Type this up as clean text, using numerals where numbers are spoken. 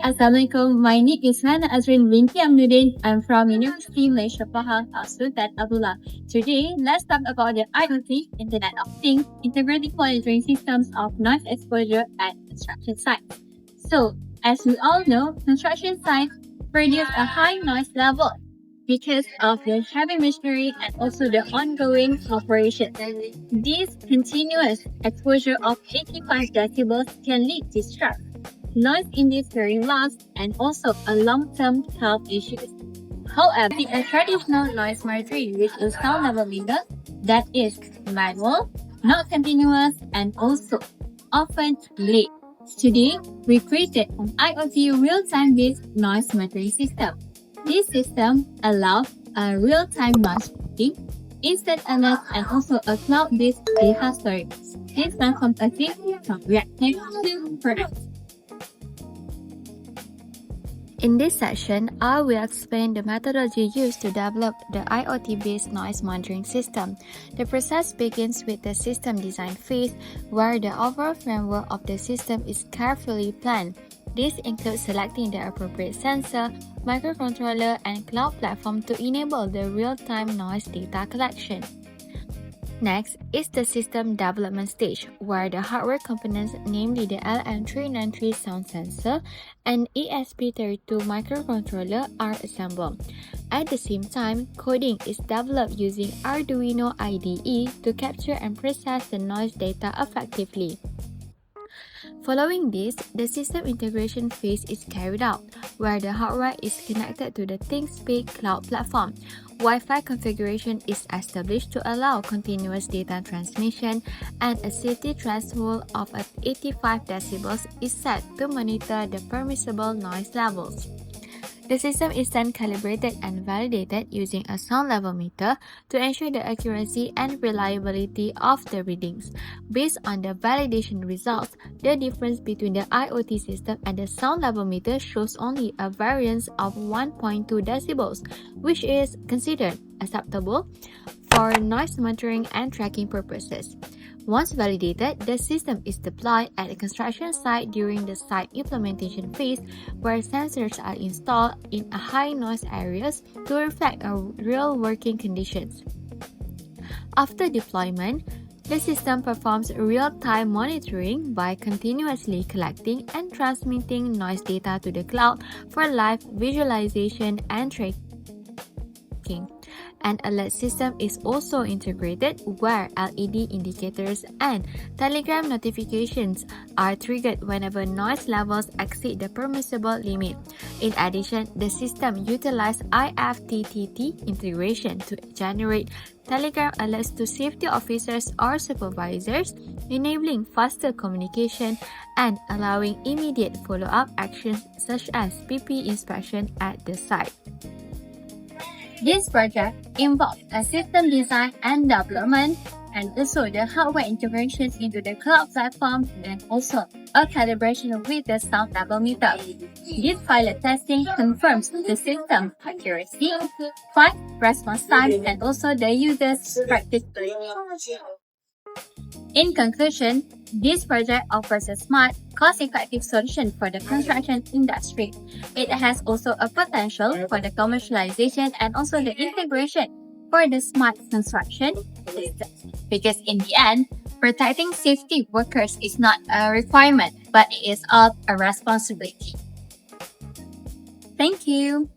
Assalamualaikum. My name is Azreen binti Amnuddin. I'm from University Malaysia Pahang, Sultan Abdullah. Today, let's talk about the IoT, Internet of Things, integrated monitoring systems of noise exposure at construction sites. So, as we all know, construction sites produce a high noise level because of the heavy machinery and also the ongoing operation. This continuous exposure of 85 decibels can lead to stress, noise-induced hearing loss, and also a long-term health issues. However, a traditional noise monitoring with a sound level meter that is manual, not continuous, and also often late. Today, we created an IoT real-time based noise monitoring system. This system allows a real-time noise tracking, instant alerts, and also a cloud-based data storage. This transforms a system from reactive to proactive. In this session, I will explain the methodology used to develop the IoT-based noise monitoring system. The process begins with the system design phase, where the overall framework of the system is carefully planned. This includes selecting the appropriate sensor, microcontroller, and cloud platform to enable the real-time noise data collection. Next is the system development stage, where the hardware components, namely the LM393 sound sensor and ESP32 microcontroller, are assembled. At the same time, coding is developed using Arduino IDE to capture and process the noise data effectively. Following this, the system integration phase is carried out, where the hardware is connected to the ThinkSpeak cloud platform. Wi-Fi configuration is established to allow continuous data transmission, and a safety threshold of 85 decibels is set to monitor the permissible noise levels. The system is then calibrated and validated using a sound level meter to ensure the accuracy and reliability of the readings. Based on the validation results, the difference between the IoT system and the sound level meter shows only a variance of 1.2 decibels, which is considered acceptable for noise monitoring and tracking purposes. Once validated, the system is deployed at a construction site during the site implementation phase, where sensors are installed in high noise areas to reflect real working conditions. After deployment, the system performs real-time monitoring by continuously collecting and transmitting noise data to the cloud for live visualization and tracking. An alert system is also integrated, where LED indicators and telegram notifications are triggered whenever noise levels exceed the permissible limit. In addition, the system utilizes IFTTT integration to generate telegram alerts to safety officers or supervisors, enabling faster communication and allowing immediate follow-up actions such as PP inspection at the site. This project involved a system design and development, and also the hardware integrations into the cloud platform, and also a calibration with the sound level meter. This pilot testing confirms the system accuracy, fast response time, and also the user's practice. In conclusion, this project offers a smart, cost-effective solution for the construction industry. It has also a potential for the commercialization and also the integration for the smart construction systems. Because in the end, protecting safety workers is not a requirement, but it is all a responsibility. Thank you.